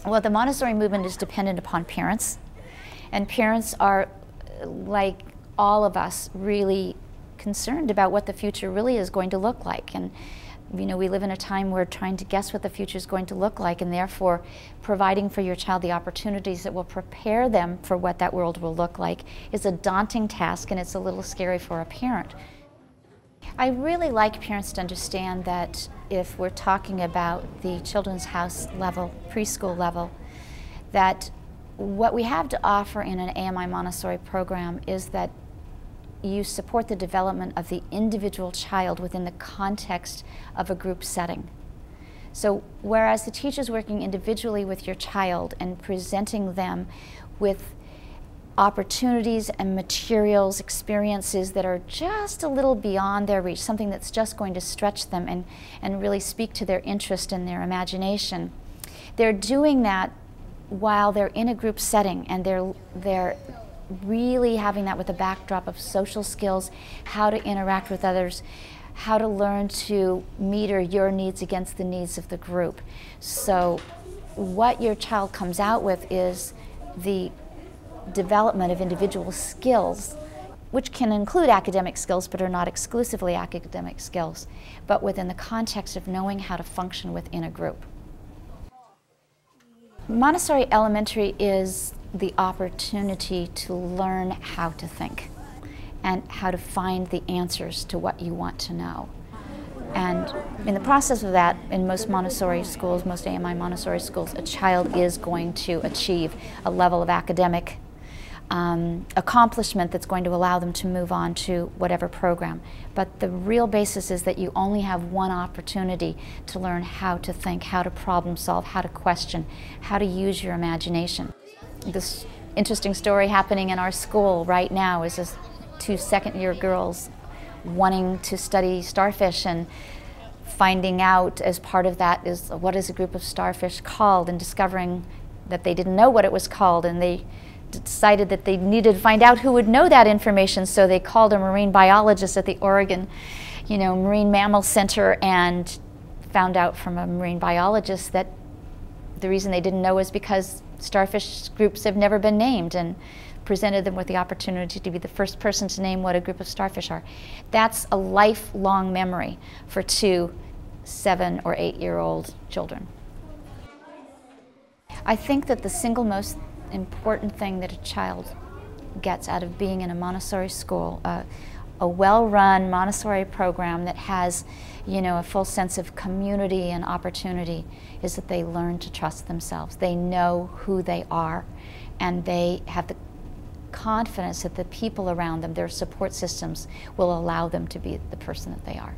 Well, the Montessori movement is dependent upon parents, and parents are, like all of us, really concerned about what the future really is going to look like. And you know, we live in a time where trying to guess what the future is going to look like, and therefore providing for your child the opportunities that will prepare them for what that world will look like is a daunting task, and it's a little scary for a parent. I really like parents to understand that if we're talking about the Children's House level, preschool level, that what we have to offer in an AMI Montessori program is that you support the development of the individual child within the context of a group setting. So whereas the teacher's working individually with your child and presenting them with opportunities and materials, experiences that are just a little beyond their reach, something that's just going to stretch them and really speak to their interest and their imagination, they're doing that while they're in a group setting, and they're really having that with a backdrop of social skills, how to interact with others, how to learn to meter your needs against the needs of the group. So what your child comes out with is the development of individual skills, which can include academic skills but are not exclusively academic skills, but within the context of knowing how to function within a group. Montessori Elementary is the opportunity to learn how to think and how to find the answers to what you want to know. And in the process of that, in most Montessori schools, most AMI Montessori schools, a child is going to achieve a level of academic accomplishment that's going to allow them to move on to whatever program. But the real basis is that you only have one opportunity to learn how to think, how to problem solve, how to question, how to use your imagination. This interesting story happening in our school right now is just two second-year girls wanting to study starfish and finding out as part of that is what is a group of starfish called, and discovering that they didn't know what it was called, and they decided that they needed to find out who would know that information, so they called a marine biologist at the Oregon, Marine Mammal Center, and found out from a marine biologist that the reason they didn't know was because starfish groups have never been named, and presented them with the opportunity to be the first person to name what a group of starfish are. That's a lifelong memory for two 7- or 8-year-old children. I think that the single most important thing that a child gets out of being in a Montessori school, a well-run Montessori program that has, a full sense of community and opportunity, is that they learn to trust themselves. They know who they are, and they have the confidence that the people around them, their support systems, will allow them to be the person that they are.